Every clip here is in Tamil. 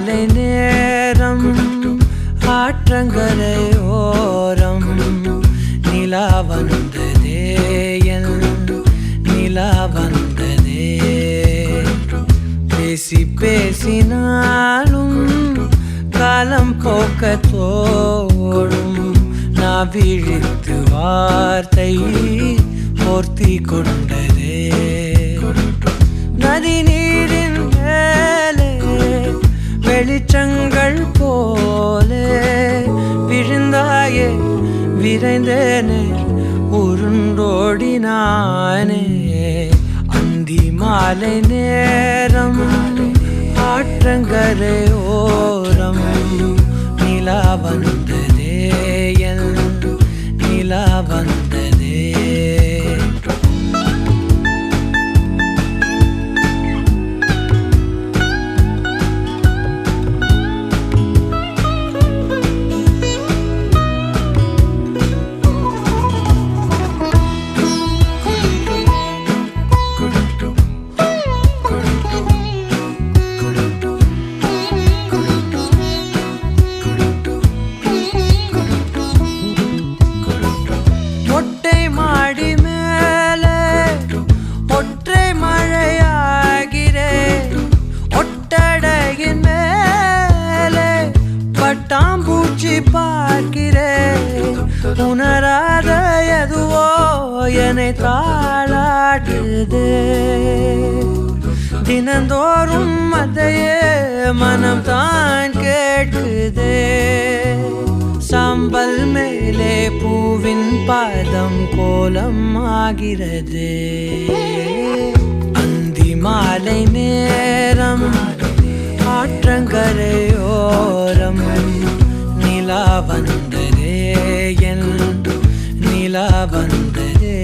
மாலை நேரம் ஆற்றங்கரையோரம் நிலா வந்ததே என் நிலா வந்ததே பேசி பேசினாலும் காலம் போக்க தோடும் நான் விழித்து வார்த்தை போர்த்தி கொண்டதே நதி நீரின் மேலே வெளிச்சங்கள் போலே விழுந்தாயே விரைந்தேனே உருண்டோடினானே அந்தி மாலை நேரம் ஆற்றங்கரையோரம் நிலா வந்ததே என் நிலா வந்ததே பட்டாம்பூச்சி பார்க்கிறேன் உணராத எதுவோ என்னை தாளாட்டுதே தினந்தோறும் அதையே மனம் தான் கேட்குதே சாம்பல் மேலே பூவின் பாதம் கோலம் ஆகிறது அந்தி மாலை நேரம் ஆற்றங்கரையோரம் நிலா வந்ததே என் நிலா வந்ததே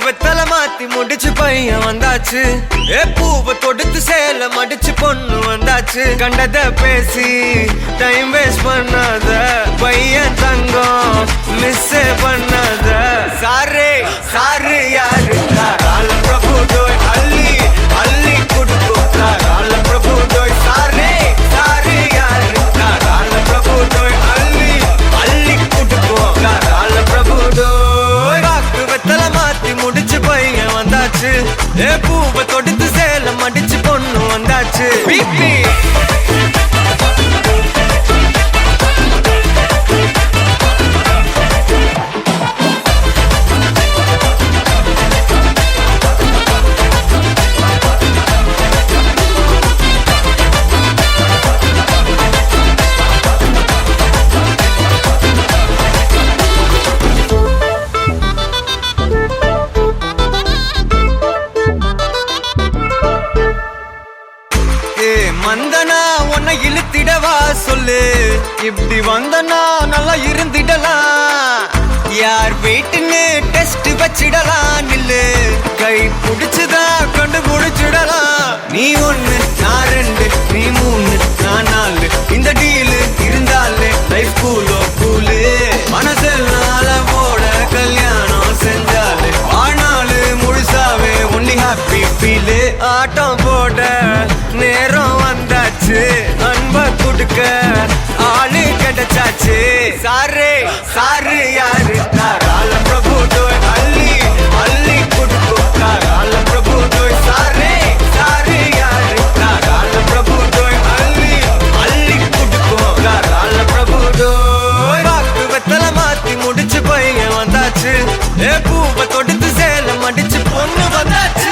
வெத்தல மாத்தி முடிச்சு பையன் வந்தாச்சு. பூவை தொடுத்து சேல மடிச்சு பொண்ணு வந்தாச்சு. கண்டத பேசி டைம் வேஸ்ட் பண்ணாத பையன் தங்கம் மிஸ் பண்ணாத. சாரே சாரு யாரு கால பிரபு டோய் அள்ளி அள்ளி குடுக்கும் கால பிரபு டோய். சாரே சாரு யாரு கால பிரபு டோய் அள்ளி அள்ளி குடுக்கும் கால பிரபு டோய். வாக்கு வெத்தல மாத்தி முடிச்சு பையன் வந்தாச்சு. பூவை தொடுத்து சேல மடிச்சு பொண்ணு வந்தாச்சு. பிபி வந்தனா உன்னை இழுத்திடவா சொல்லு. இப்படி வந்தனா நல்லா இருந்திடலாம். யார் வீட்டுன்னு டெஸ்ட் வச்சிடலாம். நில்லு கை புடிச்சுதா கொண்டு முடிச்சிடலாம். நீ ஒண்ணு நான் ரெண்டு நீ மூணு நான் நாலு இந்த டீலு இருந்தாலே லைஃப் கூலோ கூலு. மனசெல்லாம் போட கல்யாணம் செஞ்சாலே ஆனாலு முழுசாவே ஒன்லி ஹாப்பி ஃபீலு. ஆட்டம் போட நேரம் வந்தாச்சு. அன்ப குடுக்க ஆளு கிடைச்சாச்சு. சாரே சாரு யாரு கால பிரபு டோய் அள்ளி அள்ளி குடுக்கும் கால பிரபு டோய். சாரே சாரு யாரு கால பிரபு டோய் அள்ளி அள்ளி குடுக்கும் கால பிரபு டோய். வாக்கு வெத்தல மாத்தி முடிச்சு பையன் வந்தாச்சு. பூவை தொடுத்து சேல மடிச்சு பொண்ணு வந்தாச்சு.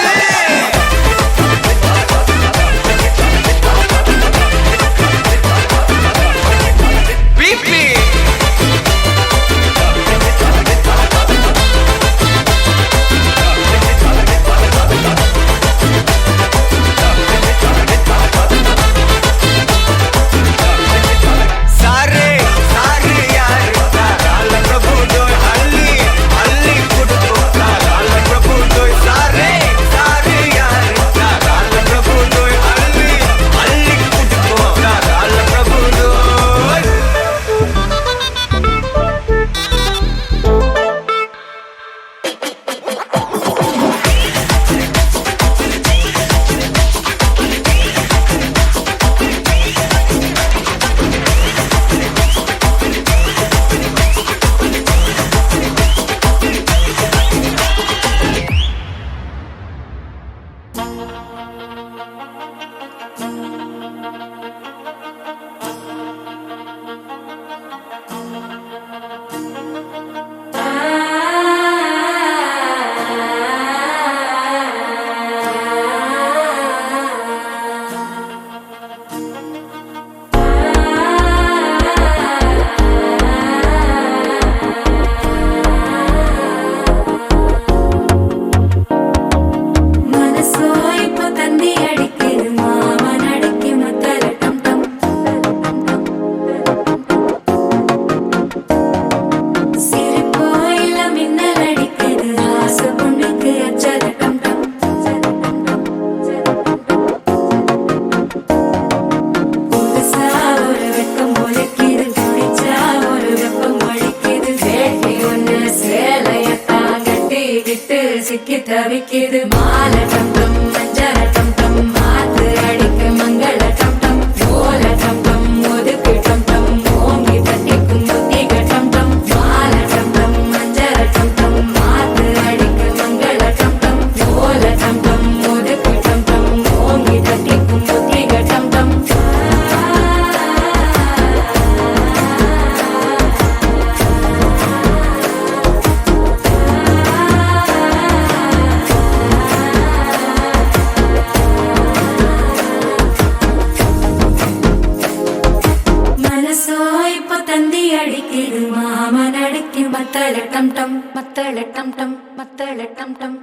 டம் டம் மத்தள டம் டம் மத்தள டம் டம்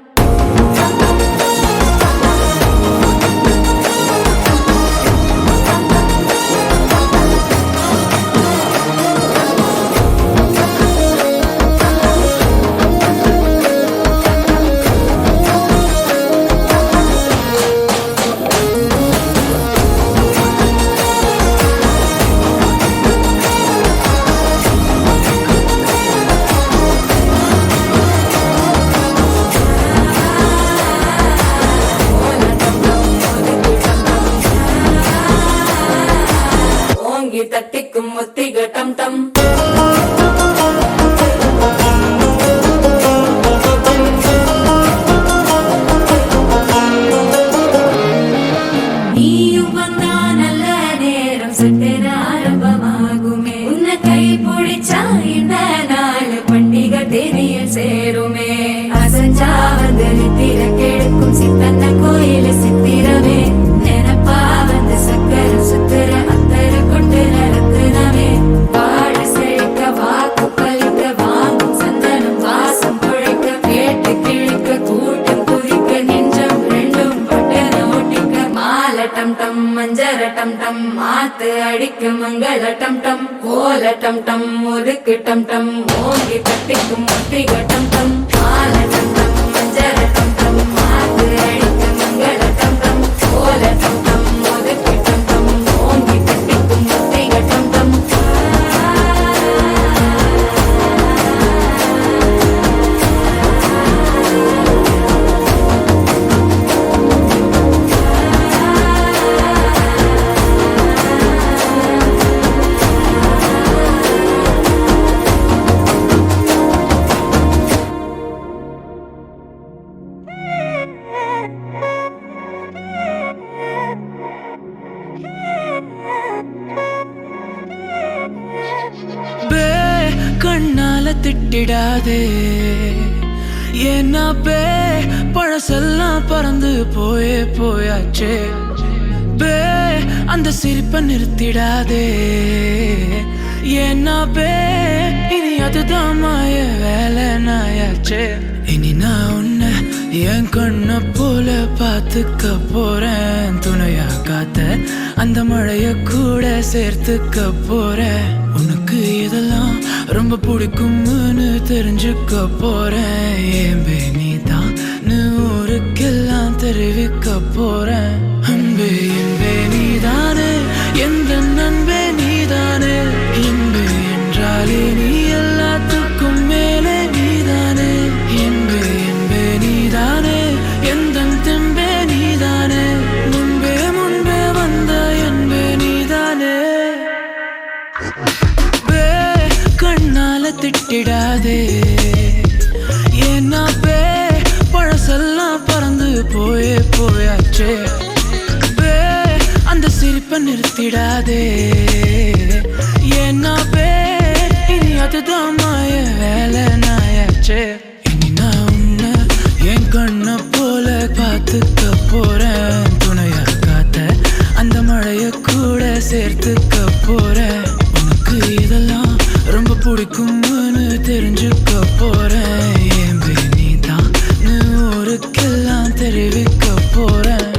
தட்டிக்கும் முத்திக டம் டம் நீயும் வந்தா நல்ல நேரம் சட்டென ஆரம்பமாகுமே உன்னை கை பிடிச்சா இந்த நாள் பண்டிகை தேனியில் சேருமே அசஞ்சா வந்து நித்திர கெடுக்கும் சித்தன்ன கோயில சித்திரமே நினப்பா வந்து சக்கர சுத்துற அத்தர கொண்டு நடத்துனவே வாழ செழிக்க வாக்கு பலிக்க வாங்கும் சந்தனம் வாசம் குழைக்க கேட்டு கிழிக்க கூட்டம் குதிக்க நெஞ்சம் ரெண்டும் பட்டன ஒட்டிக்க மாலை டம் டம் மஞ்சர டம் டம் மாத்து அடிக்க மங்கள டம் டம் கோல டம் டம் ஒதுக்கு டம் டம் ஓங்கி தட்டிக்கும் முத்திக டம் டம் மாலை டம் டம் மஞ்சர டம் டம் மாத்து அடிக்க மங்கள டம் டம் கோல டம் டம் ஒதுக்கு டம் டம் ஓங்கி தட்டிக்கும் முத்திக டம் டம் கண்ணால திட்டிடாதே ஏன்னா பே பழசெல்லாம் பறந்து போயாச்சே பே அந்த சிரிப்பை நிறுத்திடாதே ஏன்னா பே இனி அதுதான் மாய வேலை நாயாச்சே இனி நான் உன்னை என் கண்ண போல பார்த்துக்க போறேன் துணையா காத்த அந்த மழைய கூட சேர்த்துக்க போறேன் உனக்கு இதெல்லாம் ரொம்ப பிடிக்கும்னு தெரிஞ்சுக்க போறேன் ஏம்பே நீதான் ஊருக்கெல்லாம் தெரிவிக்க போறேன் அன்பே என்பே நீதானே எந்த நண்பே நீதானே என்பே என்றாலே நீ எல்லாத்துக்கும் மேலே நீதானே என்பே என்பே நீதானே எந்த தெம்பே நீதானே முன்பே முன்பே வந்த என்பே நீதானே கண்ணால திட்டிடாதே ஏன்னா பே பழசெல்லாம் பறந்து போயாச்சே பே அந்த சிரிப்பை நிறுத்திடாதே ஏன்னா பே இனி அதுதான் மாய வேலை நாயாச்சே இனி நான் உன்னை என் கண்ண போல பார்த்துக்க போறேன் துணையா காத்த அந்த மழைய கூட சேர்த்துக்க போறேன் உனக்கு இதெல்லாம் ரொம்ப பிடிக்கும்னு தெரிஞ்சுக்க போறேன் ஏம்பே நீதான் ஊருக்கெல்லாம் தெரிவிக்க போறேன்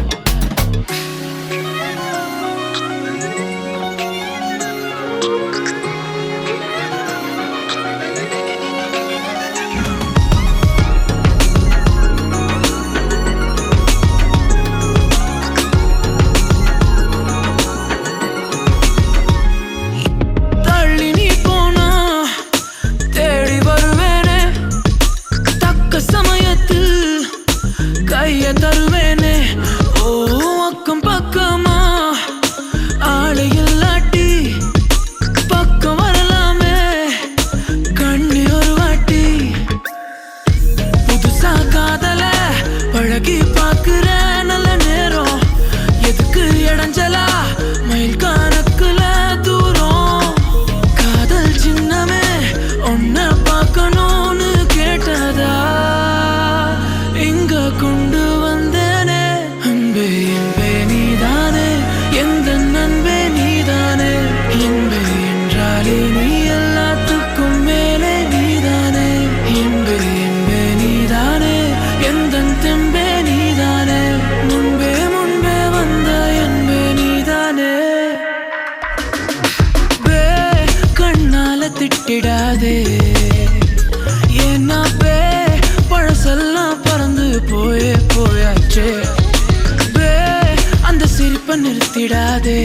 நிறுத்திடாதே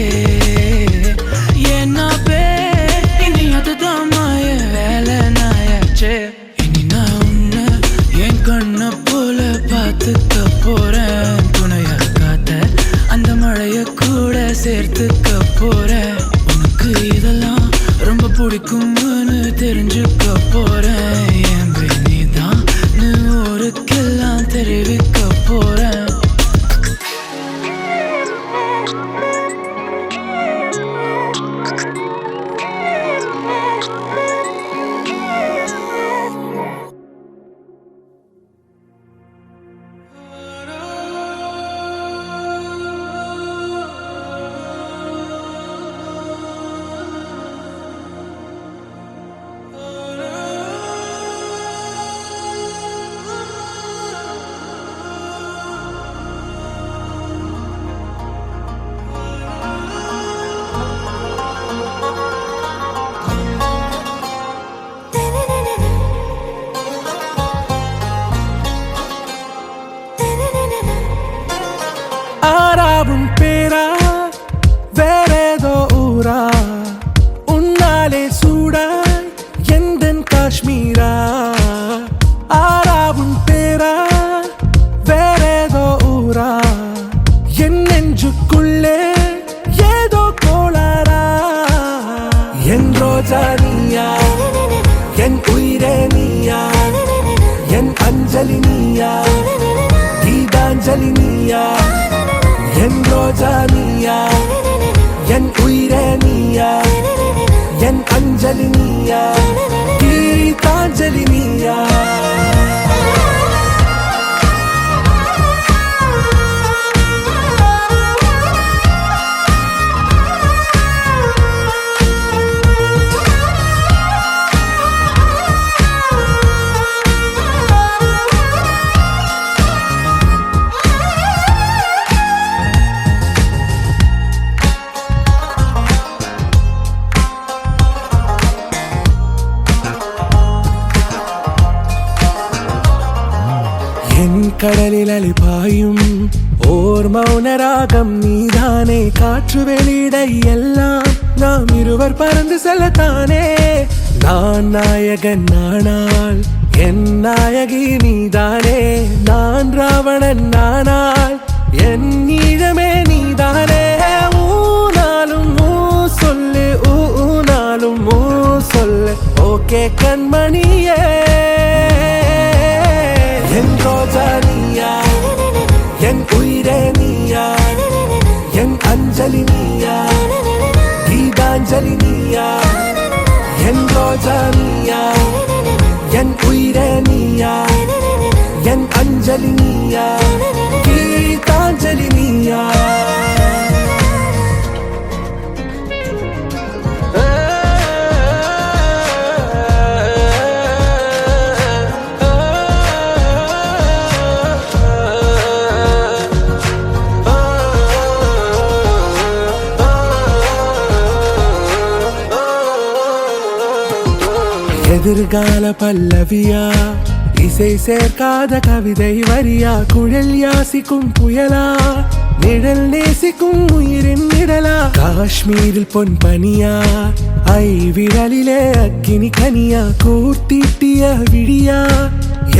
ஏன்னா இனி அதுதான் மாய வேலை நாயாச்சே இனி நான் உன்னை என் கண்ண போல பார்த்துக்க போறேன் துணையா காத்த அந்த மழைய கூட சேர்த்துக்க போறேன் உனக்கு இதெல்லாம் ரொம்ப பிடிக்கும்னு தெரிஞ்சுக்க போறேன் என் நீதான் ஊருக்கெல்லாம் தெரிவிக்க போறேன் ஆறாவும் பேரா வேறேதோ ஊரா உன்னாலே சூடாய் எந்தன் காஷ்மீரா ஆறாவும் பேரா வேறேதோ ஊரா என் நெஞ்சுக்குள்ளே ஏதோ கோளாரா என் ரோஜா நீயா என் உயிரே நீயா என் அஞ்சலி நீயா கீதாஞ்சலி நீயா என் ரோஜா நீயா என் உயிரே நீயா என் அஞ்சலி நீயா கீதாஞ்சலி நீயா கடலில் அலிபாயும் ஓர் மௌனராகம் நீதானே காற்று வெளியிட எல்லாம் நாம் இருவர் பறந்து செல்லத்தானே நான் நாயகன் நானால் என் நாயகி நீதானே நான் ராவணன் நானால் என் ஈழமே நீதானே ஊனாலும் ஊ சொல்லு ஊனாலும் ஊ சொல்லு ஓகே கண்மணியே என் ரோஜா நீயா என் உயிரே நீயா என் அஞ்சலி நீயா கீதாஞ்சலி நீயா என் ரோஜா நீயா என் உயிரே நீயா என் அஞ்சலி நீயா கீதாஞ்சலி நீயா எதிர்கால பல்லவியா இசை சேர்க்காத கவிதை வரியா குழல் யாசிக்கும் புயலா நிழல் நேசிக்கும் உயிரின் நிழலா காஷ்மீரில் பொன் பனியா ஐ விரலிலே அக்கினி கனியா கூர்த்தீட்டிய விழியா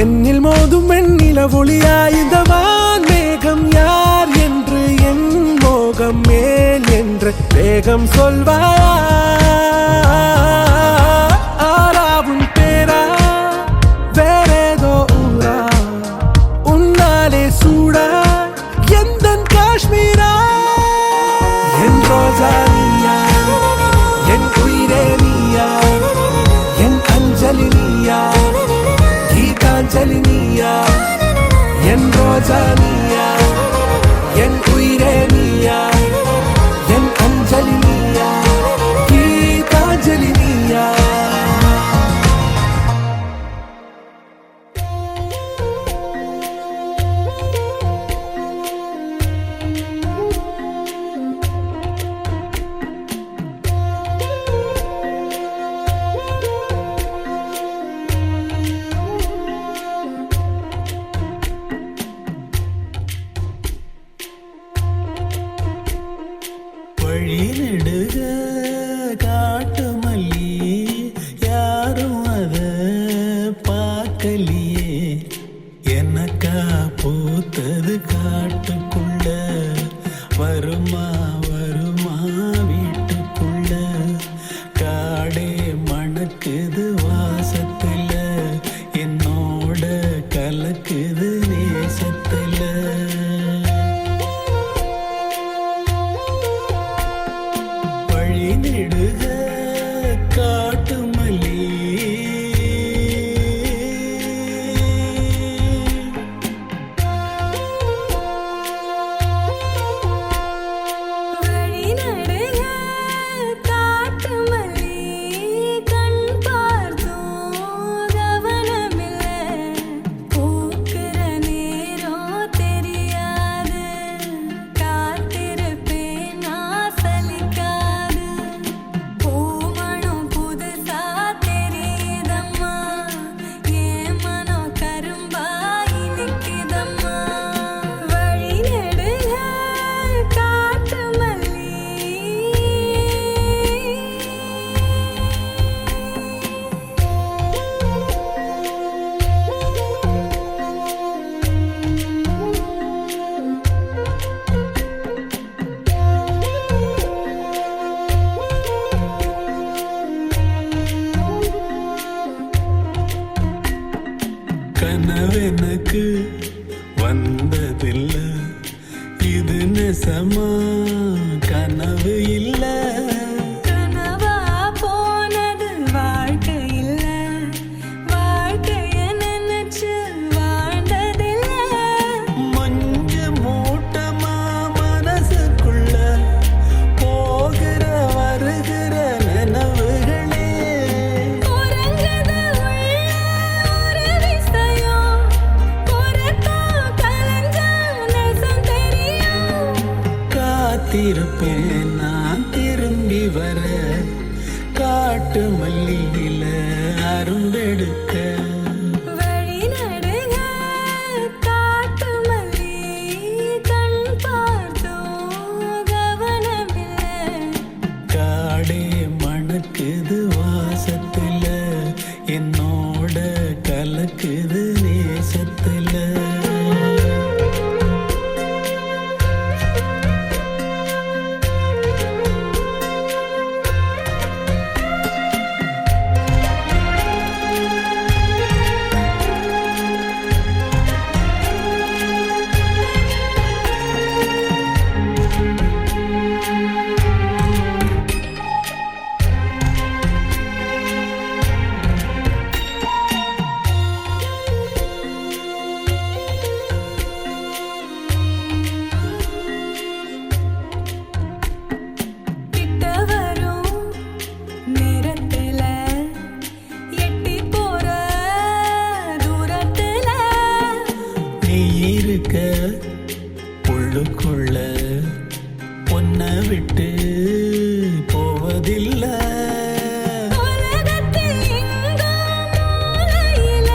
என்னில் மோதும் வெண்ணில ஒளியா இந்த வான் மேகம் யார் என்று என் மோகம் மேல் என்று வேகம் சொல்வாயா ஆறாவும் பேரா வேறேதோ ஊரா உன்னாலே சூடா எந்தன் காஷ்மீரா என் ரோஜா நீயா என் உயிரே நீயா என் அஞ்சலி நீயா கீதாஞ்சலி நீயா என் ரோஜா நீயா என் உயிரே நீயா என் அஞ்சலி நீயா கீதாஞ்சலி நீயா வழி நெடுக காட்டு மல்லி யாரும் அத பார்க்கலையே எனக்கா பூத்தது காட்டுக்குள்ள வருமா வருமா வீட்டுக்குள்ள காடே மணக்குது வாசத்துல என்னோட கலக்குது நேசத்துல வழி நெடுக காட்டு மல்லி வழி நடுக காட்டு மல்லி கண் பார்த்தோம் கவனமில்ல பூக்கிற நேரம் தெரியாது காத்திருப்பேன் நான் சலிக்காது பூமணம் புதுசா தெரியுதம்மா என் மனம் கரும்பாய் நிற்குதம்மா வழி நெடுக காட்டு மல்லி கனவெனக்கு வந்ததில்ல இது நெசமா கனவு இல்ல கனவா போனது வாழ்க்கை இல்ல வாழ்க்கைய நினைச்சு வாழ்ந்ததில்ல மஞ்ச மூட்டமா மனசுக்குள்ள போகிற வருகிற நினைவுகளே உறங்குது உள்ள ஒரு விஷயம் பொறக்கா கலஞ்சா நெசம் தெரியும் காத்திருப்பேன் நான் திரும்பி வர காட்டு மல்லியில அரும்பெடுக்க வழி நடுக காட்டு மல்லி கண் பார்த்தோம் கவனமில்ல காடே மணக்குது வாசத்துல என்னோட கலக்குது நேசத்துல கிட்ட வரும் நேரத்துல எட்டி போற தூரத்துல நீ இருக்க உள்ளுக்குள்ள பொன்ன விட்டு போவதில்லை உலகத்தில் எங்கோ மூலையில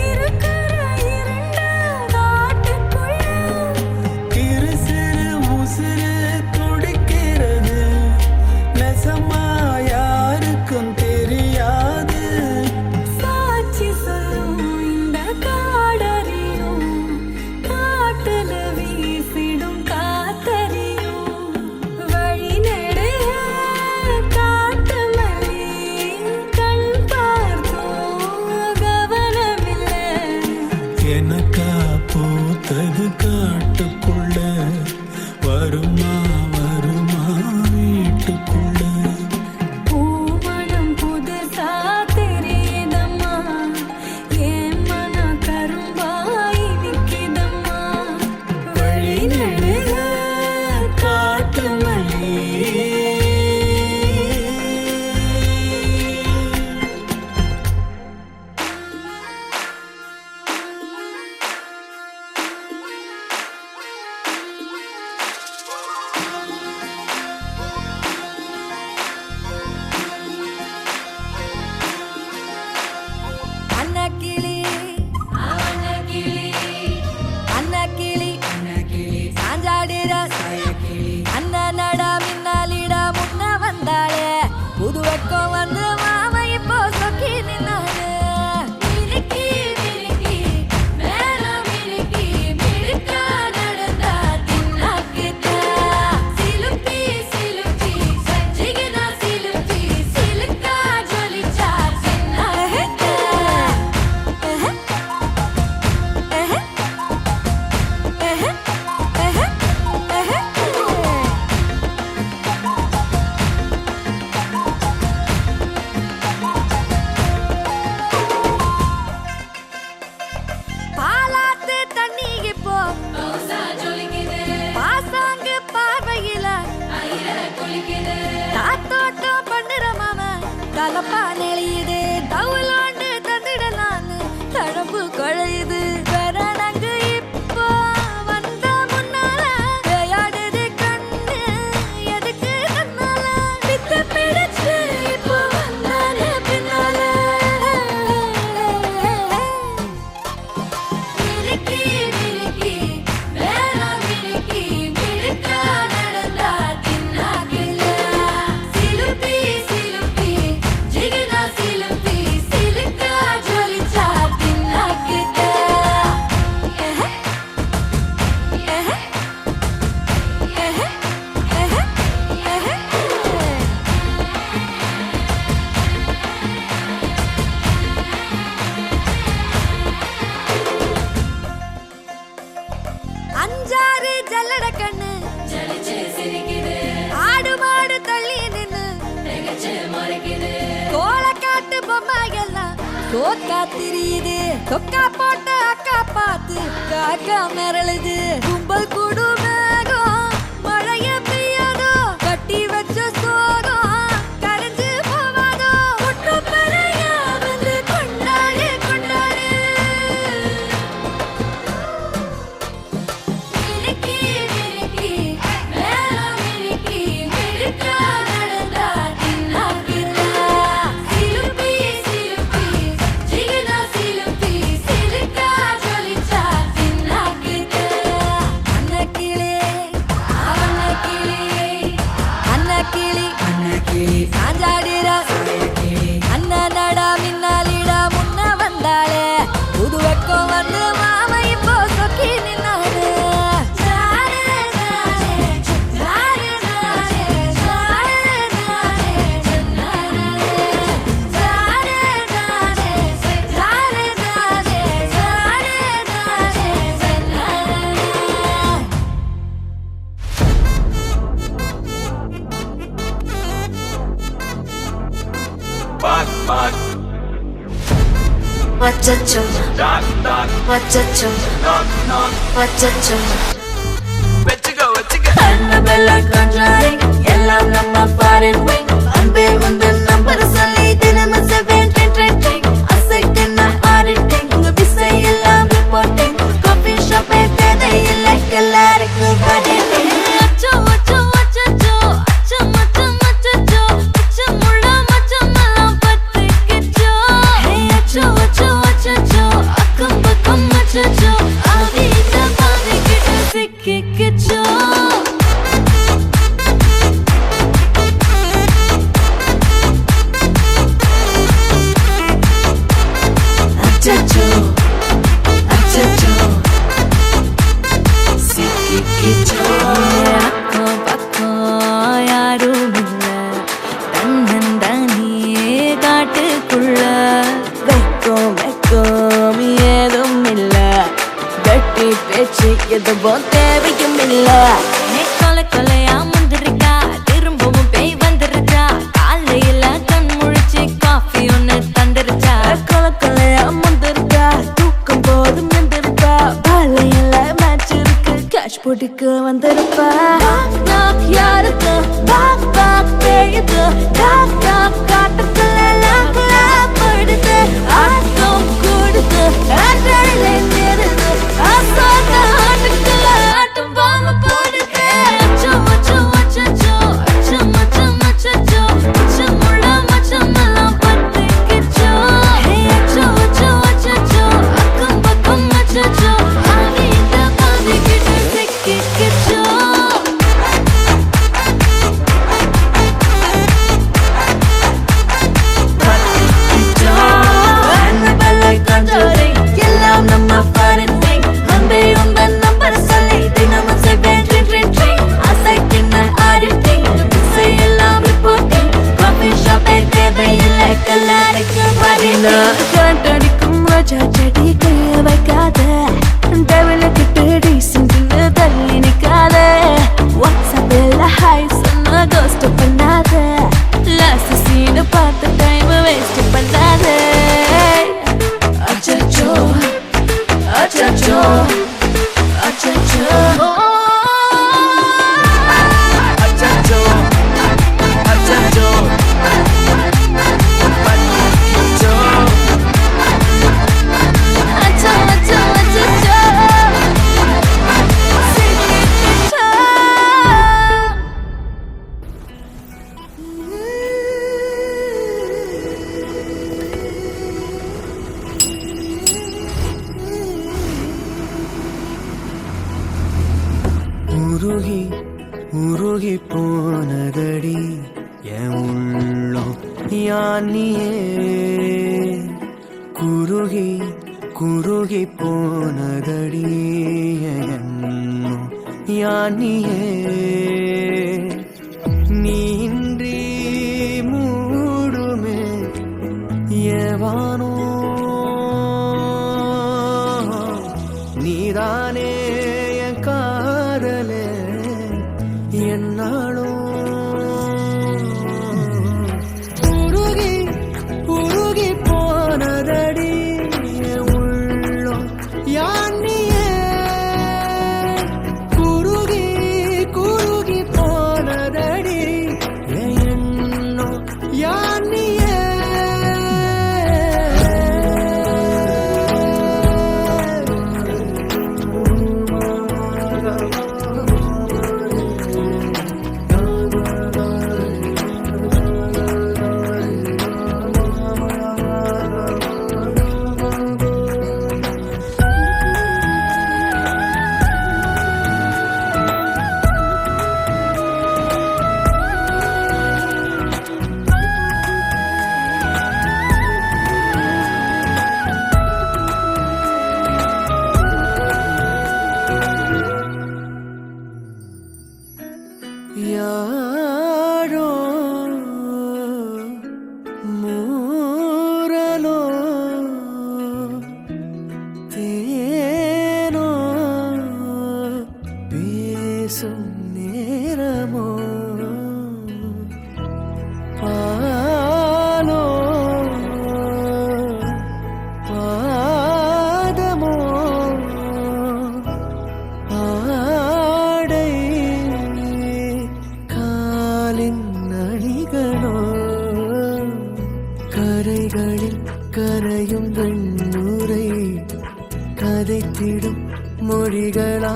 இருக்கிற இருண்ட காட்டுக்குள்ள இரு சிறு உசுறு துடிக்கிறது நெசமா யாருக்கும் தெரியாது சாட்சி சொல்லும் இந்த காடறியும் காட்டுல வீசிடும் காத்தறியும் தலப்பா நெளியுது தவுலாண்டு தந்திடலான்னு தழம்பு குழையுது பெறனங்கு இப்போ வந்த முன்னால விளையாடுது கண்ணு எதுக்கு தன்னால வித்து பிடிச்சு இப்போ வந்தானே பின்னால மினுக்கி மினுக்கி வேணா மினுக்கி மினுக்கா நடந்தா தின்னாக்குல சிலுப்பி சிலுப்பி ஜிகினா சிலுப்பி சிலுக்கா ஜொலிச்சா தின்னாக்குல அஞ்சாறு ஜல்லட கண்ணு ஜலிச்சு சிரிக்குது ஆடு மாடு தள்ளி நின்னு திகச்சு மறைக்குது கோலக்காட்டு பொம்மை எல்லாம் தோக்கா திரியுது தொக்கா போட்ட அக்கா பார்த்து காக்கா மிரளுது கும்பல் குடு மேகம் மழைய பெய்யாதோ கட்டி வச்ச சோகம் கரைஞ்சு போவாதோ குற்று பெறையா வந்து கொண்டாடு கொண்டாடு மினுக்கி மினுக்கி வேணா மினுக்கி மினுக்கா நடந்தா தின்னாக்குல சிலுப்பி சிலுப்பி ஜிகினா சிலுப்பி சிலுக்கா ஜொலிச்சா தின்னாக்குல அன்னக்கிளி அன்னக்கிளி சாஞ்சாடிரா அண்ணனடா மின்னாலிடா முன்ன வந்தாளே புது வெக்கம் வந்து மாமா இப்போ சொக்கி நின்னாரு வச்சச்சோ வச்சச்சோ வச்சச்சோ Annabella conjuring எல்லாம் நம்ம பாரின் wing அன்பே உண்டு நம்பர் சொல்லி தினமும் 7 அசைக்கின ஆடிட்டிங் உங்க விசை எல்லாம் ரிப்போர்ட்டிங் காஃபி ஷாப்பே தேவையில்லை எல்லாருக்கும் படிட்டிங் அச்சோ அச்சோ அச்சோ அச்சம் அச்சம் அச்சோ அச்சமுள்ள மச்சமெல்லாம் பத்திக்கிச்சோ அச்சோ அச்சோ அச்சோ அக்கம் பக்கம் அச்சோ ஆவிட்ட பாவிக்கிட்டு சிக்கிக்கிச்சோ அச்சச்சோ அச்சச்சோ சிக்கிக்கிச்சோ அக்கம் பக்கம் யாரும் இல்ல தன்னந்தனியே காட்டுக்குள்ள வெக்கம் ஏதும் இல்ல வெட்டி பேச்சு எதுவும் தேவையும் இல்ல கொலை கொலையா முந்திருக்கா திரும்பவும் பேய் வந்துருச்சா காலையில கண் முழிச்சு காஃபி ஒன்னு தந்துருச்சா கொலை கொலையா முந்திருக்கா தூக்கம் போதும் நின்றுருக்கா பாலையில மேட்ச் இருக்கு கேஷ் போட்டுக்கு வந்திருப்பா யாருக்கு பாக் பாக் பேயுது டாக் டாக் காட்டுக்குள்ள லாக்லா படுது ஆட்டம் கூடுது ஆட்டலே நிறுது ஆசாத ஆட்டுக்குள்ள ஆட்டம் பாம்பு போடுது அச்சோ அச்சோ அச்சோ அச்சம் அச்சம் அச்சோ அச்சமுள்ள மச்சமெல்லாம் பத்திக்கிச்சோ அச்சோ அச்சோ அச்சோ அக்கம் பக்கம் அச்சோ ஆவிட்ட பாவிக்கிட்டு சிக்கிக்கிச்சோ உருகி போனதடி என் உள்ளம் யானியே குருகி குருகி போனதடி என் எண்ணம் யானியே நீன்றி மூடுமே ஏவானோ நீதானே என் காதலே என்னாலும் உருகி உருகி போனதடி என் உள்ளம் யானியே குருகி குருகி போனதடி என் எண்ணம் யானியே யாரோ மூரலோ தேனோ பேசும் நேரமோ பாலோ பாதமோ ஆடை காலின் அணிகளோ கரைகளில் கரையும் வெண்ணுரை கதைத்திடும் மொழிகளா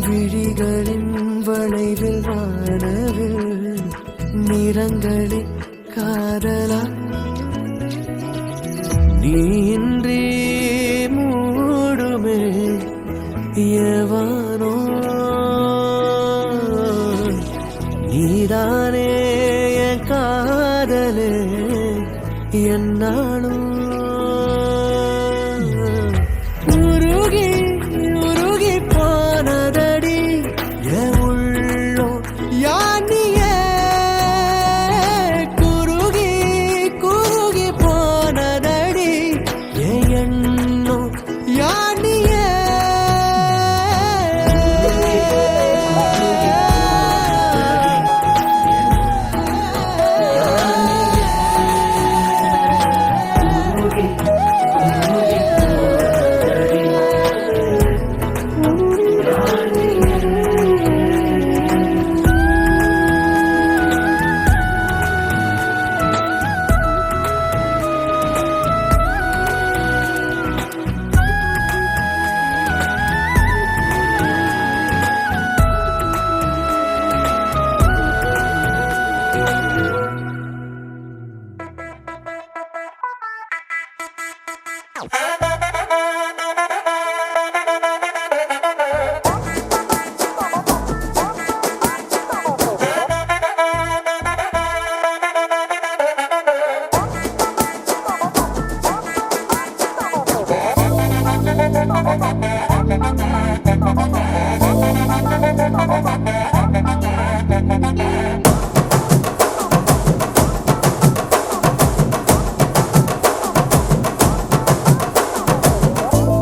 விழிகளின் வளைவில் வானவில் நிறங்களில் காதலா நீன்றி மூடுமே ஏவானோ நீதானே என் காதலே என்னாலும் உருகி உருகி போனதடி என் உள்ளம் யானியே குருகி குருகி போனதடி என் எண்ணம் யானியே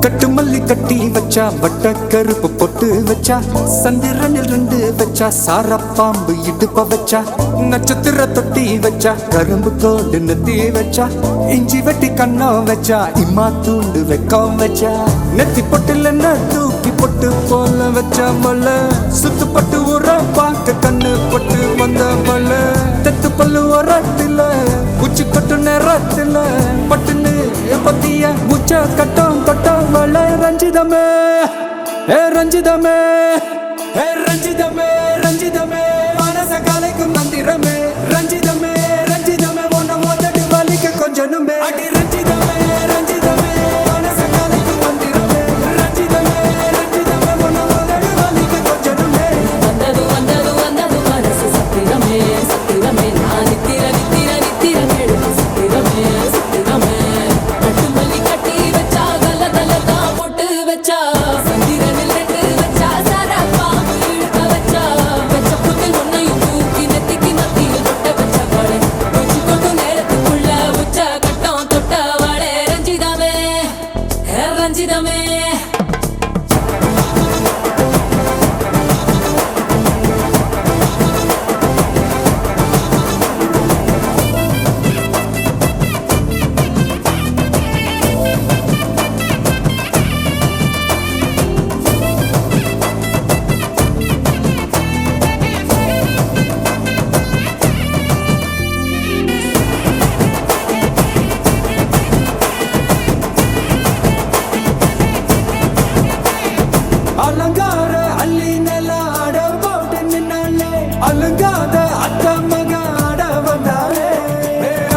கட்டு மல்லி கட்டி வச்சா வட்ட கருப்பு பொட்டு வச்சா சந்திரனில் 2 வச்சா சார பாம்பு இடுப்ப வச்சா நட்சத்திர தொட்டி வச்சா கரும்பு தோடு நெத்தி வச்சா இஞ்சி வெட்டி கண்ணம் வச்சா இம்மா தூண்டு வெக்கம் வச்சா நெத்தி பொட்டுல தூக்கி பொட்டு போல வச்சா மல்ல சுத்து பட்டு உர பாக்க கண்ணு பொட்டு வந்த மல்ல தெத்து பல்லு உரத்துல உச்சி கொட்டு நேரத்துல பட்டுன்னு பத்திய முச்ச கட்டம் கொட்டம் வள ரஞ்சிதமே ரஞ்சிதமே ரஞ்சிதமே ரஞ்சிதமே மனச கலைக்கும் மந்திரமே ரஞ்சிதமே ரஞ்சிதமே ஒன்ன மோதடி வலிக்க கொஞ்சனுமே அடி ரஞ்சிதமே ரஞ்சிதமே மனச கலைக்கும் மந்திரமே ரஞ்சிதமே ரஞ்சிதமே ஒன்ன மோதடி வலிக்க கொஞ்சனுமே அழுங்காத அத்த மக ஆட வந்தாளே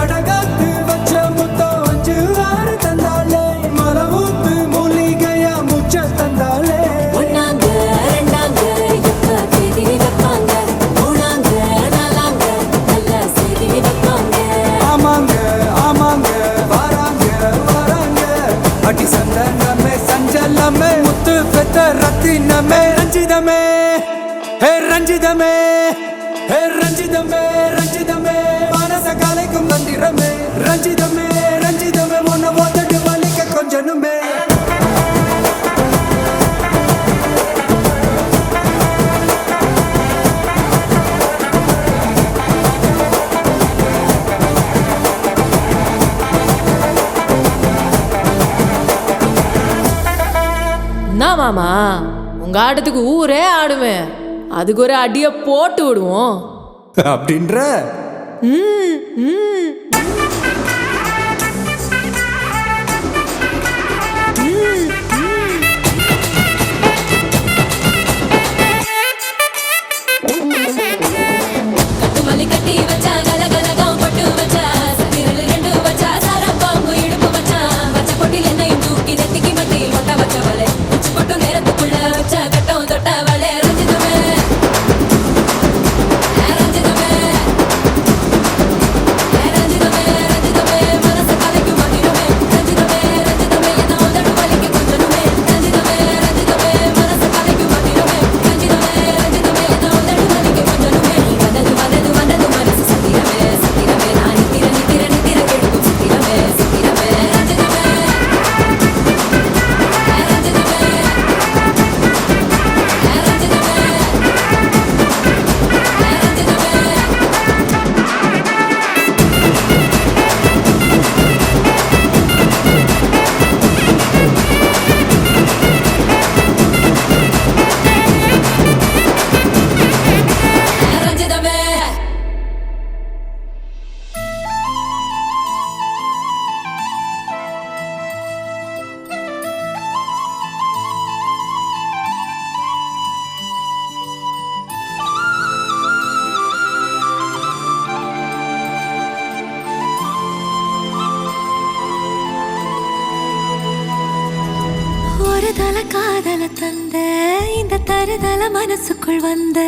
அடகாத்து வச்ச முத்தம் 5 6 தந்தாளே மலவூத்து மூலிகையா முச்ச தந்தாளே ஒன்னாங்க ரெண்டாங்க எப்ப தேதி வைப்பாங்க மூணாங்க நாலாங்க நல்ல செய்தி வைப்பாங்க ஆமாங்க ஆமாங்க வராங்க வராங்க அடி சந்தனமே சஞ்சலமே முத்து பெத்த ரத்தினமே ரஞ்சிதமே ஹே ரஞ்சிதமே ஹே ரஞ்சிதமே ரஞ்சிதமே மனச கலைக்கும் மந்திரமே ரஞ்சிதமே ரஞ்சிதமே உன்னை ஓதட்டு வலிக்க கொஞ்சனுமே என்ன மாமா உங்க ஆட்டத்துக்கு ஊரே ஆடுமே அதுக்கு ஒரு அடிய போட்டு விடுவோம் அப்படின்ற கட்டுமல்லி கட்டி வச்சா கலகலகம் பட்டு வச்சா சத்திரல் 2 வச்சா சாரா பாம்பு இடுப்பு வச்சா வச்ச பொட்டில் என்னையும் தூக்கி நெத்திக்கு மத்தியில் ஒட்ட வச்சவளே உச்சி பொட்டு நேரத்துக்குள்ள வச்ச கட்டம் தொட்டவளே ரஞ்சிதமே ரஞ்சிதமே ரஞ்சிதமே ரஞ்சிதமே மனச கலைக்கும் மந்திரமே ரஞ்சிதமே ரஞ்சிதமே என்ன உதடு வலிக்க கொஞ்சனுமே ரஞ்சிதமே ரஞ்சிதமே மனச கலைக்கும் மந்திரமே ரஞ்சிதமே ரஞ்சிதமே என்ன உதடு வலிக்க கொஞ்சனுமே நீ வந்தது மனசு சத்திரமே சத்திரமே நான் நித்திர கெடுக்கும் சத்திரமே சத்திரமே ரஞ்சிதமே ரஞ்சிதமே ரஞ்சிதமே ஒரு தல காதல தந்த இந்த தருதல மனசுக்குள் வந்த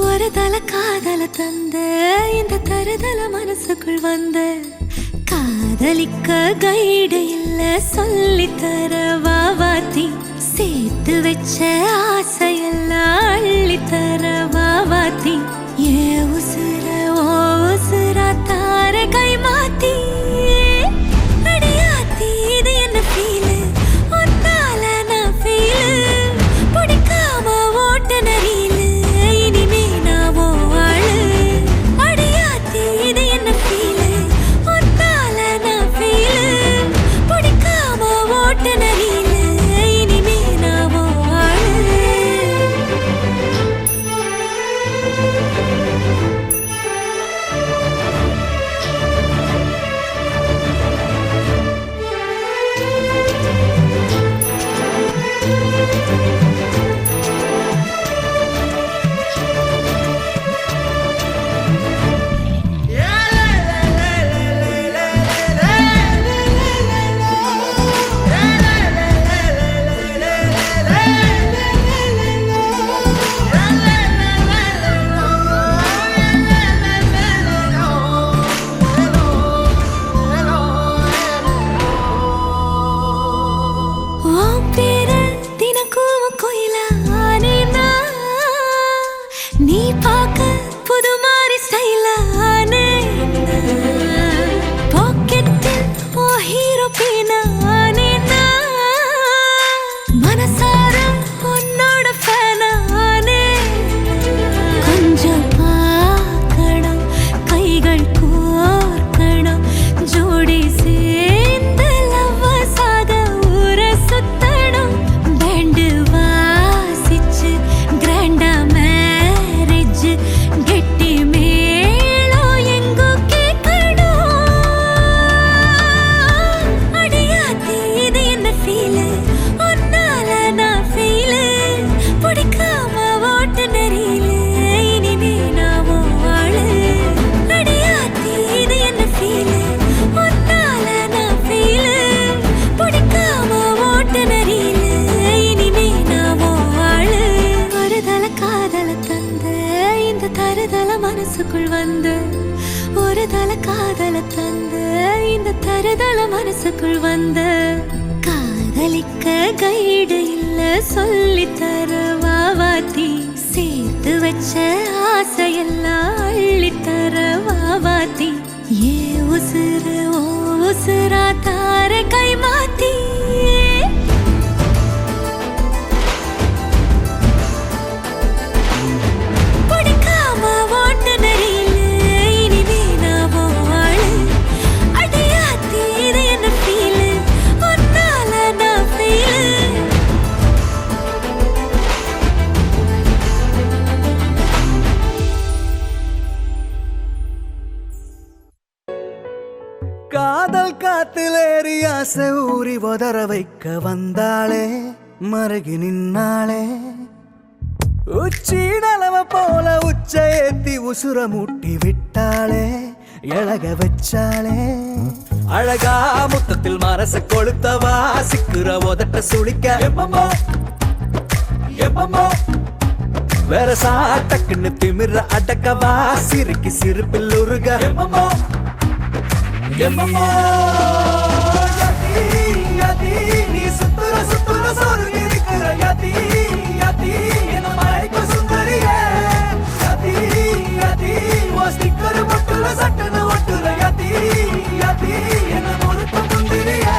ஒரு தல காதல தந்த இந்த தருதல மனசுக்குள் வந்த காதலிக்க கைடு இல்ல சொல்லி தர வாவாத்தி சேர்த்து வச்ச ஆசையெல்லாம் அள்ளி தர வாவாத்தி ஏ உசுர ஓ உசுரா தார கை மாத்தி அடியாத்தி இது என்ன ஃபீலு ஒன்னால நான் ஃபீலு பிடிக்காம ஓட்ட நரீலு இனிமே நான் ஓ ஆளு அடியாத்தி இது என்ன ஃபீலு ஒன்னால நான் ஃபீலு பிடிக்காம ஓட்ட நரீலு இனிமே நான் ஓ ஆளு மனசுக்குள் வந்து ஒரு தல காதல தந்த இந்த தருதல மனசுக்குள் வந்து காதலிக்க கைடு இல்ல சொல்லி தர வாவாத்தி சேர்த்து வச்ச ஆசையெல்லாம் அள்ளி தர வாவாத்தி ஏ உசுறு ஓ உசுரா தார கை மாத்தி காதல் காத்திலேறி ஆசை ஊறி உதற வைக்க வந்தாளே மருகி நின்னாளே உச்சி நலவ போல உச்ச ஏத்தி உசுர மூட்டி விட்டாளே எழக வச்சாளே அழகா முத்தத்தில் மரச கொளுத்தவா சிக்குற உதட்ட சுளிக்க எப்பமோ எப்பமோ வேற சாட்டக்குன்னு திமிர அடக்கவா சிரிக்கி சிரிப்பில் உருக எப்பமோ எப்பமோ யதி யதி நீ சுத்துற சுத்துற சோறு இருக்கிற யதி யதி என்ன மயக்க சுந்தரியே யதி யதி ஓ ஸ்டிக்கர் போட்டுல சட்டன ஒட்டுற யதி யதி என்ன முறுக்க முந்திரியே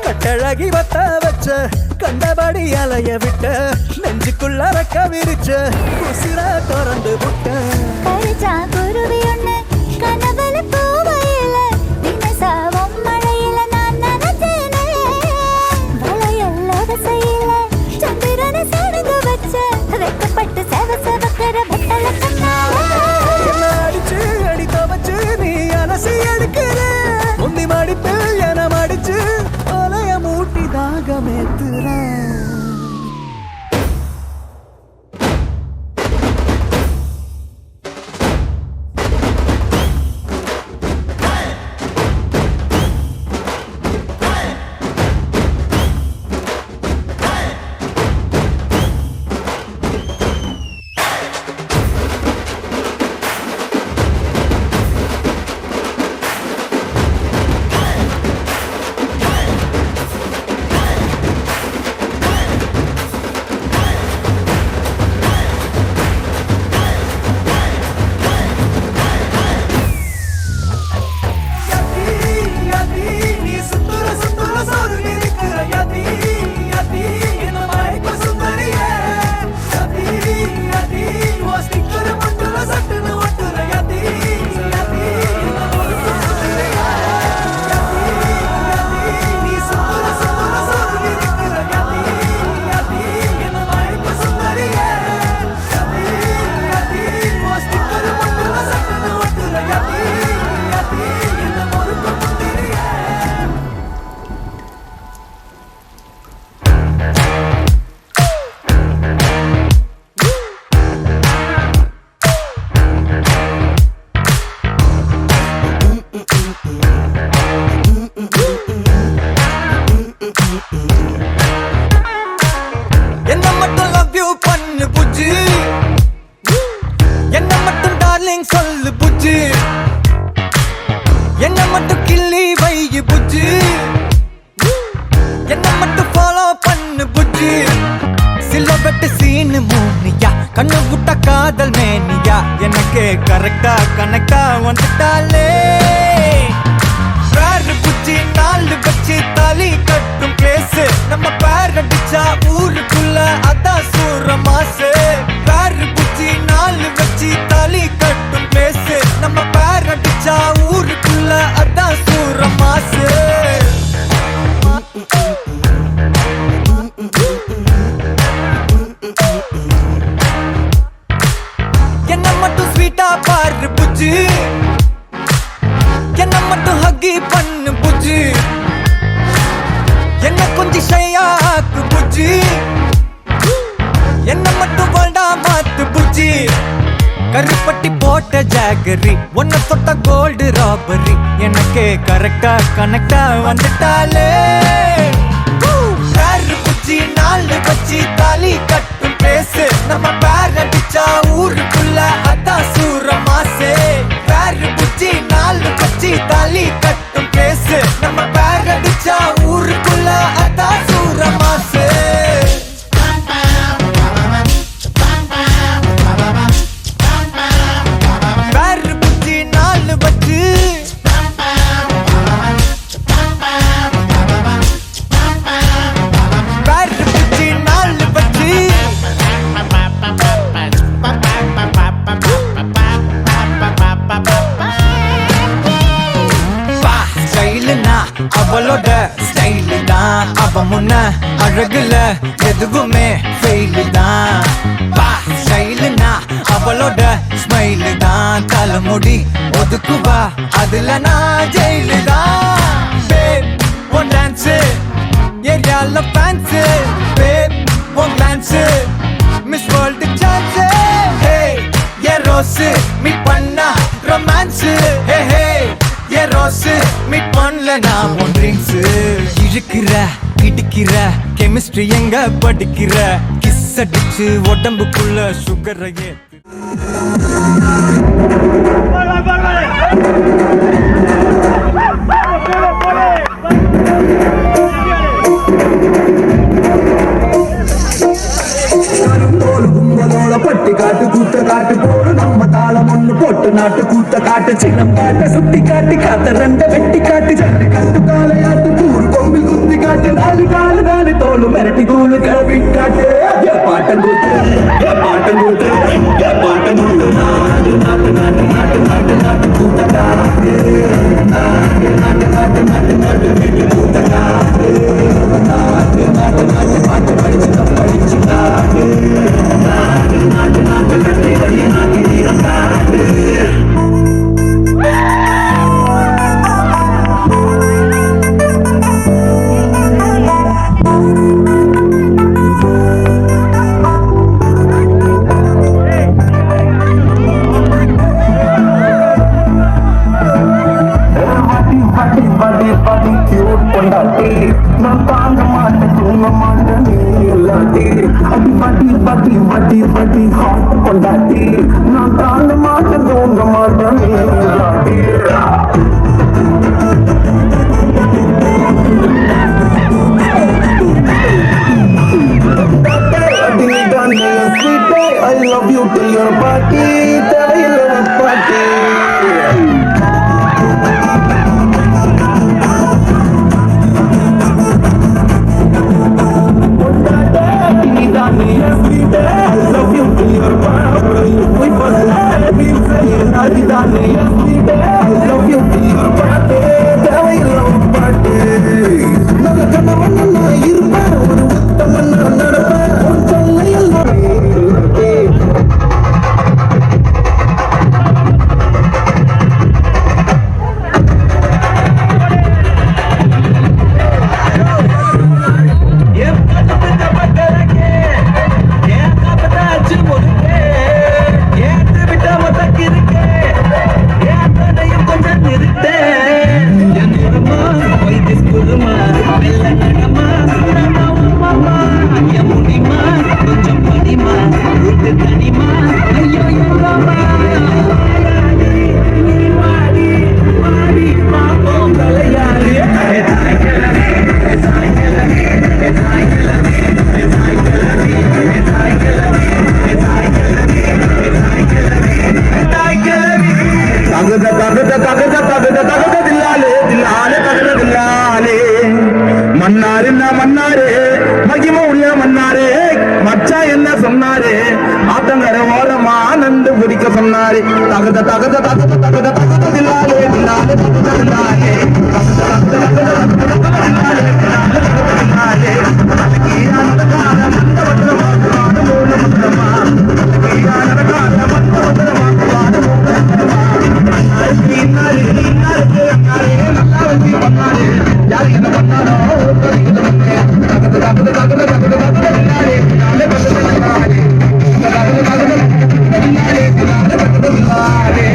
கட்டழகி வத்த வச்ச கண்டபடி அலைய விட்ட நெஞ்சுக்குள்ள ரக்க விரிச்ச உசிர திறந்து விட்ட குருவி ஒண்ணு கனவுல பூவையில தினசாவும் மழையில நான் நனைஞ்சேனே வளையல்ல வசையில சந்திரனை சடுகு வச்ச வெக்கப்பட்டு செவ செவக்கிற வெட்டல கண்ணால என்ன அடிச்சு அடித்த வச்சு நீ அலசி எடுக்கிற முந்தி மடிப்பு என மடிச்சு அலைய மூட்டி தாகமேத்துற சொல்லு புஜ்ஜி என்ன மட்டும் கிள்ளி வையு புஜ்ஜி என்ன மட்டும் ஃபாலோ பண்ணு புஜ்ஜி சிலபெட்டு சீனு மூனியா கண்ணு விட்ட காதல் மேனியா எனக்கு கரெக்டா கனெக்டா வந்துட்டாலே பேரு புச்சி நாலு வச்சு தாலி கட்டும் பிளேஸ் நம்ம பேர் அடிச்சா ஊருக்குள்ள அதான் சூற மாசு பேரு புச்சி நாலு வச்சு தாலி கட்டும் பிளேஸ் நம்ம பேர் அடிச்சா ஊருக்குள்ள அதான் சூற மாசு என்ன மட்டும் ஸ்வீட்டா பாரு புஜ்ஜி என்ன மட்டும் ஹக்கி பண்ணு புஜ்ஜி என்ன கொஞ்சம் ஷையாக்கு புஜ்ஜி என்ன மட்டும் வேண்டா மாத்து புஜ்ஜி கருப்பட்டி போட்ட ஜாகரி ஒன்ன தொட்ட கோல்டு ராபரி எனக்கு கரெக்டா கனெக்டா வந்துட்டாலே பேரு புச்சி நாலு வச்சு தாலி கட்டும் பேசு நம்ம பேர் அடிச்சா ஊருக்குள்ள அதான் சூற மாசே பேரு புச்சி நாலு வச்சு தாலி கட்டும் பேசு நம்ம பேர் அடிச்சா ஊருக்குள்ள அதான் சூற மாசே பேரு புச்சி நாலு வச்சு பேரு புச்சி நாலு வச்சு ஸ்டைலுனா அவளோட ஸ்டைலு தான் அவ முன்ன அழகுல எதுவுமே ஃபெயிலு தான் ஸ்டைலுனா அவளோட ஸ்மைலு தான் தலைமுடி ஒதுக்குவா அதுல நான் ஜெயிலு தான் பேப் ஒன் டான்ஸு ஏரியால fans babe one dance miss world chance hey ஏ ரோஸு மீட் பண்ணா ரொமான்ஸு ஹே ஹே ஏ ரோஸு மீட் பண்ணல நான் உன் ட்ரிங்க்ஸு இழுக்கிற இடிக்கிற கெமிஸ்ட்ரி எங்க படிக்கிற கிஸ் அடிச்சு உடம்புக்குள்ள சுகரை ஏத்து பட்டி காட்டு கூத்த காட்டு போடு நம்ம தாளம் ஒண்ணு போட்டு நாட்டு கூத்த காட்டு சின்னம் காட்ட சுத்தி காட்டி காத்த ரெண்ட வெட்டி காட்டி சட்டி கட்டு காலையாட்டு கூறு கொம்பில் குத்தி காட்டு நாலு காலு நாலு தோளு மிரட்டி கூழு கிளப்பி காட்டு பாட்டம் கூத்து பாட்டம் கூத்து பாட்டம் கூத்து நாட்டு நாட்டு நாட்டு நாட்டு நாட்டு நாட்டு கூத்த காட்டு நாட்டு நாட்டு நாட்டு நாட்டு நாட்டு வீட்டு கூத்த காட்டு நாட்டு நாட்டு நாட்டு பாட்டு படிச்சு படிச்சு காட்டு நாட்டு நாட்டு நாட்டு கட்டி வழி நாட்டி நீரம் காட்டு நான் தாங்க மாட்டேன் தூங்க மாட்டேன் நீ இல்லாட்டி அடி பட்டி பட்டி பட்டி பட்டி ஹாட் கொண்டாட்டி நான் தாங்க மாட்டேன் தூங்க மாட்டேன் நீ இல்லாட்டி I love you till your party தேவையில்லை பாட்டி दिलाले மன்னாரு நான் மன்னாரு மகிம உள்ள மன்னாரு மச்சான் என்ன சொன்னாரு ஆத்தங்கர ஓரமா நண்டு பிடிக்க சொன்னாரு தகத தகத தகத தகத தகத தில்லாலே தில்லாலே தகத தில்லாலே தகத தகத தகத தகத தில்லாலே தில்லாலே தகத தில்லாலே கீழா நடக்காத மந்த வட்டமாக்குவாடு மூல மந்தமா கீழா நடக்காத மந்த வட்டமாக்குவாடு மூல மந்தமா அன்னாருக்கு இன்னாருக்கு இன்னாருக்கு அன்னாரே நல்லா வச்சு பண்ணாரு யாரு என்ன பண்ணாரோ தகத தகத தகத தகத தகத தில்லாலே தில்லாலே தகத தில்லாலே தகத தகத தில்லாலே தில்லாலே தகத தில்லாலே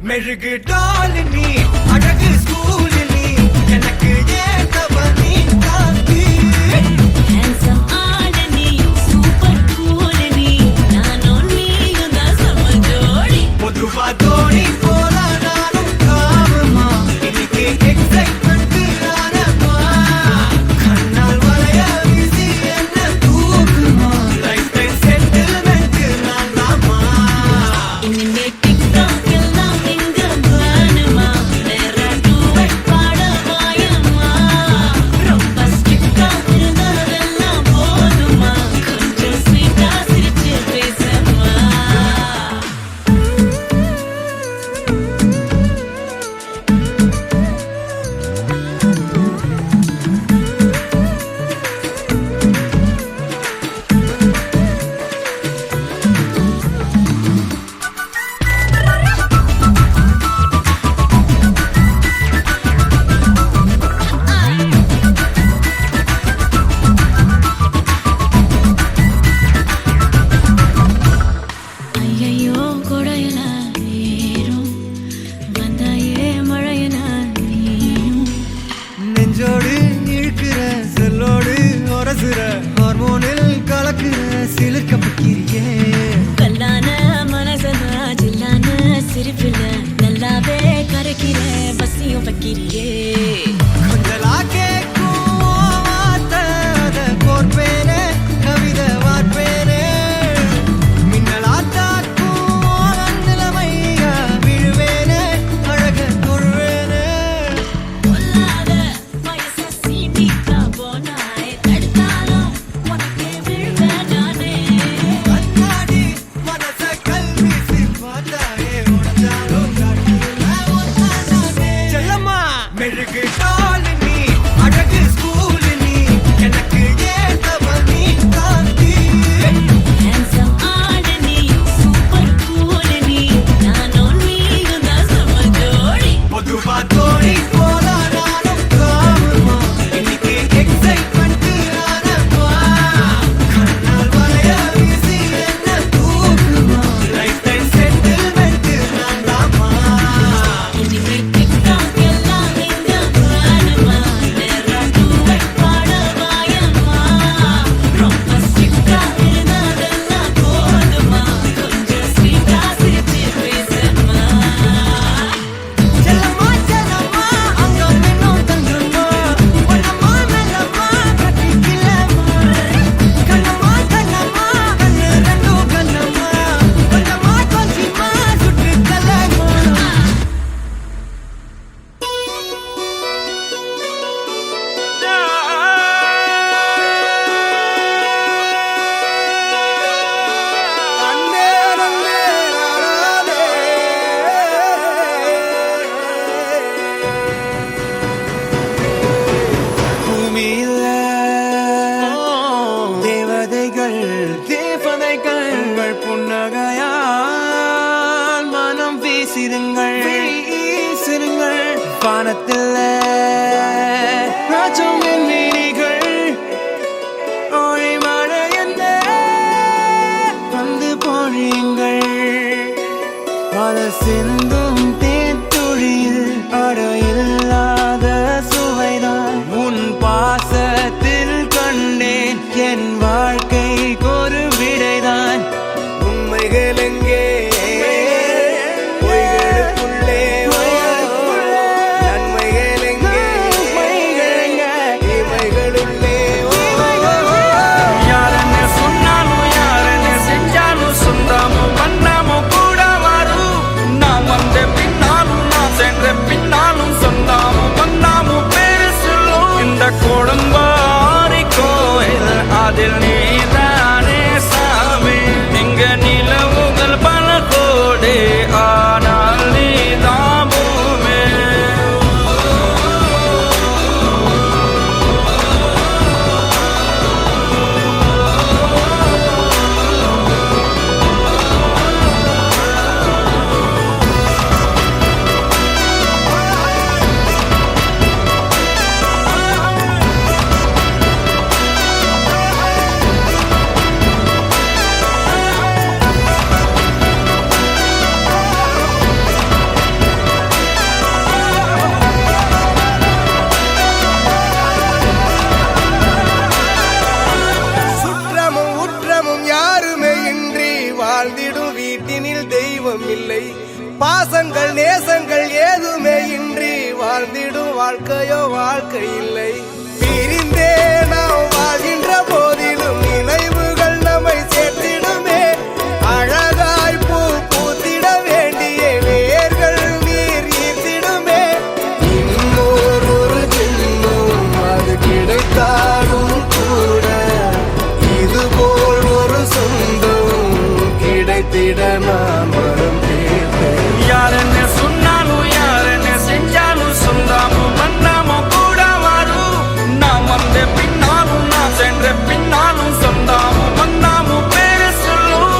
மெழுகு டாலினி அழகு ஸ்கூலினி எனக்கு ஏத்தவ நீ காந்தி handsome ஆடனி சூப்பர் கூலனி நானும் நீயும் தான் சம ஜோடி பொதுவா தோணி போல நானும் காமமா இன்னைக்கு எக்ஸைட்மெண்ட் ஆனமா கண்ணால் வளைய வீசி என்ன தூக்குமா லைஃப் டைம் செட்டில்மெண்ட் நான் தாமா இனிமே டிக்டாக் எல்லாம் எங்க வேணுமா வீசிருங்கள் வீசிருங்கள் வானத்தில் நாச்சும் என் விழிகள் ஒளி மழை என்ன வந்து பொழியுங்கள் பல சிந்தும் தேத்துழியில் அடையில்லாத சுவைதான் உன் பாசத்தில் கண்டேன் என் வாழ்க்கைக்கு ஒரு விடைதான் உண்மைகள் எங்கே பொய்களுக்குள்ளே நன்மைகள் எங்கே இமைகளுள்ளே யாரென்ன சொன்னாலும் யாரென்ன செஞ்சாலும் சொந்தாமும் பண்ணாமும் கூட வரும் நான் வந்த பின்னாலும் நான் சென்ற பின்னாலும் சொந்தாமும் பண்ணாமும் பேரு சொல்லும் இந்த கோடம்பாரி கோயில் அதில் நீதானே சாமி இங்க நிலவுகள் பல கோடி ஆனால் நீதான் பூமி சுற்றமும் உற்றமும் யாருமே இன்றி வாழ்ந்திடும் வீட்டினில் தெய்வம் இல்லை பாசங்கள் நேசங்கள் ஏதுமே இன்றி வாழ்ந்திடும் வாழ்க்கையோ வாழ்க்கை இல்லை பிரிந்தே நாம் வாழ்கின்ற போதிலும் நினைவுகள் நம்மை சேர்த்திடுமே அழகாய் பூ பூத்திட வேண்டிய வேர்கள் நீர் ஈர்த்திடுமே இன்னொரு ஜென்மம் அது கிடைத்தாலும் கூட இதுபோல் ஒரு சொந்தம் கிடைத்திட நான் வரம் கேட்பேன் யாரென்ன சொன்னாலும் யாரென்ன செஞ்சாலும் சொந்தாமும் பண்ணாமும் கூட வரும் நான் வந்த பின்னாலும் நான் சென்ற பின்னாலும் சொந்தாமும் பண்ணாமும் பேரு சொல்லும்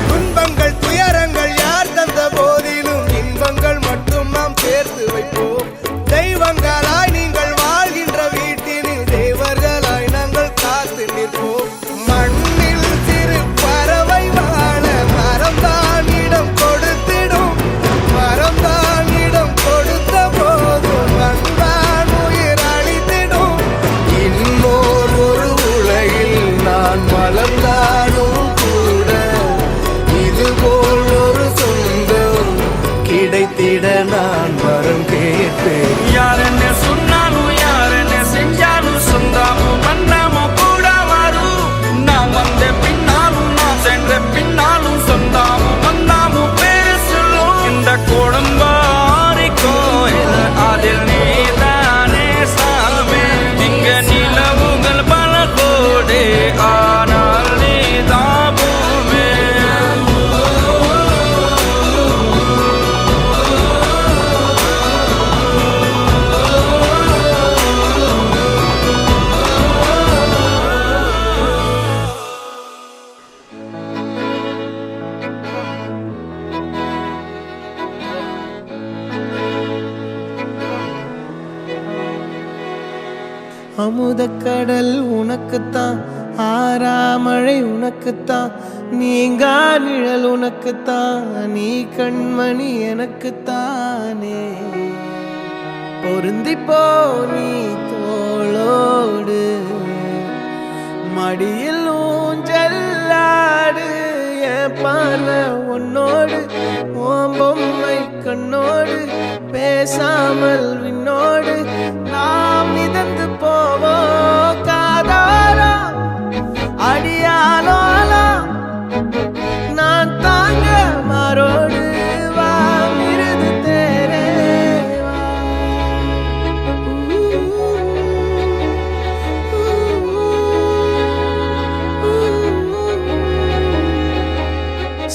துன்பங்கள் துயரங்கள் யார் தந்த போதிலும் இன்பங்கள் மட்டும் நாம் சேர்த்து வைப்போம் தெய்வங்களாய் நீங்கள் வாழ்கின்ற வீட்டினில் தேவர்களாய் நாங்கள் காத்து நிற்போம் மண்ணில் சிறு பறவை வாழ மரம்தான் இடம் கொடுத்திடும் மரம்தான் இடம் கொடுத்த போதும் மண்தான் உயிர் அளித்திடும் இன்னொரு ஒரு உலகில் நான் வளர்ந்தாலும் கூட இதுபோல் ஒரு சொந்தம் கிடைத்திட நான் வரம் கேட்பேன் யாரென்ன சொன்னாலும் யாரென்ன செஞ்சாலும் சொந்தாமும் பண்ணாமும் கூட வரும் நான் வந்த பின்னாலும் நான் சென்ற பின்னாலும் சொந்தாமும் பண்ணாமும் பேரு சொல்லும் இந்த கோடம்பாரி கோயில் அதில் நீதானே சாமி இங்க நிலவுகள் பல கோடி ஆனால் நீதான் பூமி அமுதக்கடல் உனக்குத்தான் ஆறாமழை உனக்குத்தான் நீங்கா நிழல் உனக்குத்தான் நீ கண்மணி எனக்குத்தானே பொருந்திப்போ நீ தோளோடு மடியில் ஊஞ்சல்லாடு என் பார்வை உன்னோடு ஓம் பொம்மை கண்ணோடு பேசாமல் விண்ணோடு நாம் மிதந்து போவோம் காதாரா அடியா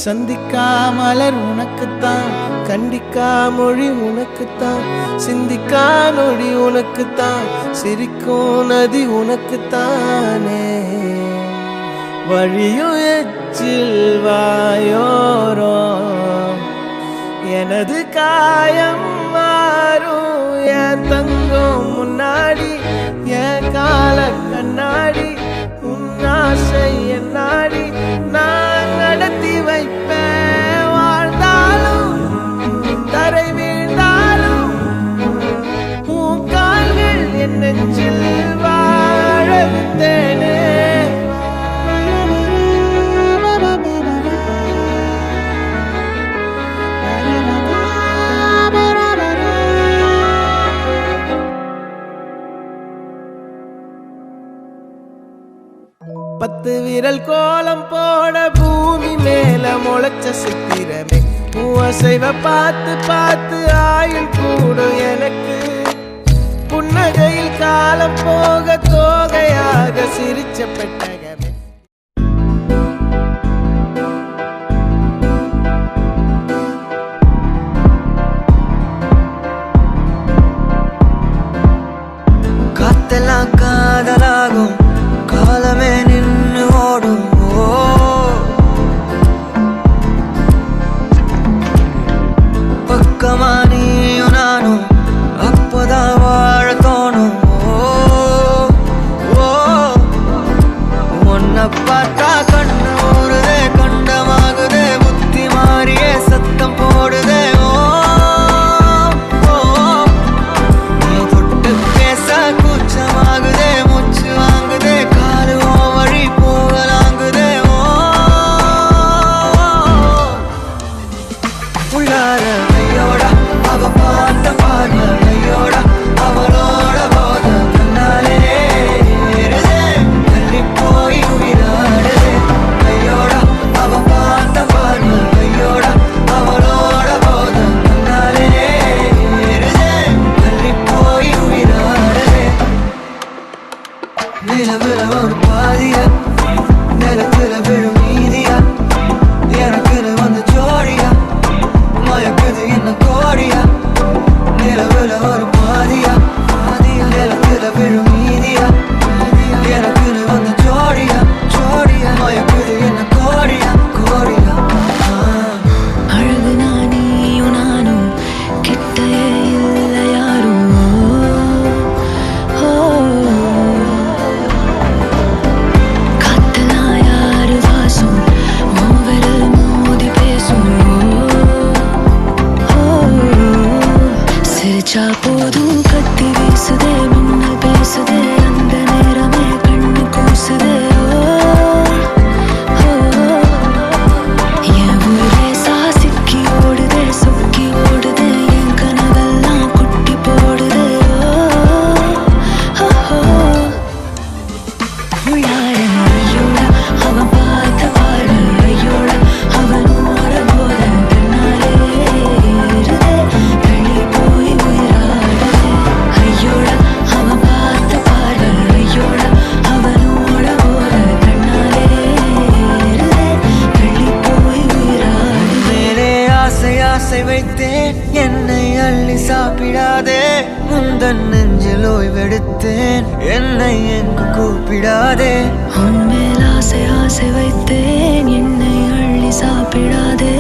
சந்திக்கா மலர் உனக்குத்தான், கண்டிக்கா மொழி உனக்குத்தான், சிந்திக்கா நொடி உனக்குத்தான், சிரிக்கும் நதி உனக்குத்தானே. வழியும் எச்சில் வாயோரோ எனது காயம் மாறும், என் தங்கம் முன்னாடி என் கால கண்ணாடி, உன் ஆசை என் நாடி நான் நடத்தி வைப்பேன். வாழ்ந்தாலும் தரை வீழ்ந்தாலும் உன் கால்கள் என் நெஞ்சில் வாழ விட்டேனே. பத்து விரல் கோலம் போட பூமி மேல முளைச்ச சித்திரமே, அசைவ பார்த்து பார்த்து ஆயுள் கூடும் எனக்கு. புன்னகையில் காலம் போக தோகையாக சிரிச்ச பெட்டகமே. காத்தெல்லாம் காதலாகும், காலமே நின்னு ஓடும். பக்கமா நீயும் நானும் அப்பதான் வாழ தோணும். உன்னை பார்த்தா கண்ணு ஊறுதே, கண்டமாகுதே, புத்தி மாறியே சத்தம் போடுதே. நீ தொட்டு பேச கூச்சமாகுதே, மூச்சு வாங்குதே, காலு வழி போகலாங்குதே. உள்ளார ஐயோட அவ பார்த்த பார்வை, ஐயோட அவளோட போத கண்ணாலே ஏறுதே, தள்ளி போய் உயிராடுதே. ஐயோட அவ பார்த்த பார்வை, ஐயோட அவளோட போத கண்ணாலே ஏறுதே, தள்ளி போய் உயிராடுதே. நிலவுல ஒரு பாதியா, நிலத்துல விழும் மீதியா, எனக்குன்னு வந்து ஜோடியா, மயக்குது என்ன கோடியா. நிலவுல ஒரு பாதியா, நிலத்துல விழும் மீதியா, எனக்குன்னு வந்து ஜோடியா, ஜோடியா, மயக்குது என்ன கோடியா, கோடியா. அழகு நானியும் நானும் கிட்டே இல்ல யாரும். காத்தெல்லாம் யாரு வாசம், விரல் மோதி பேசும். சிரிச்சா போதும் கத்தி வீசுதே, மின்னல் பேசுதே, அந்த நேரமே கண்ணு கூசுதே. என் ஊரே சாசிக்கி ஓடுதே, சொக்கி ஓடுதே, என் கனவெல்லாம் குட்டி போடுதே. உள்ளார ஐயோட அவன் பார்த்த பார்வை, ஐயோட அவனோட போத கண்ணாலே ஏறுதே, தள்ளி போய் உயிராடுதே. ஐயோட அவன் பார்த்த பார்வை, ஐயோட அவனோட போத கண்ணாலே ஏறுதே, தள்ளி போய் உயிராடுதே. மேலே ஆசை ஆசை வைத்தேன், என்னை அள்ளி சாப்பிடாதே. முந்தன் நெஞ்சில் ஓய்வெடுத்தேன், என்னை எங்கு கூப்பிடாதே. உன்மேல் ஆசை ஆசை வைத்தேன், என்னை அள்ளி சாப்பிடாதே.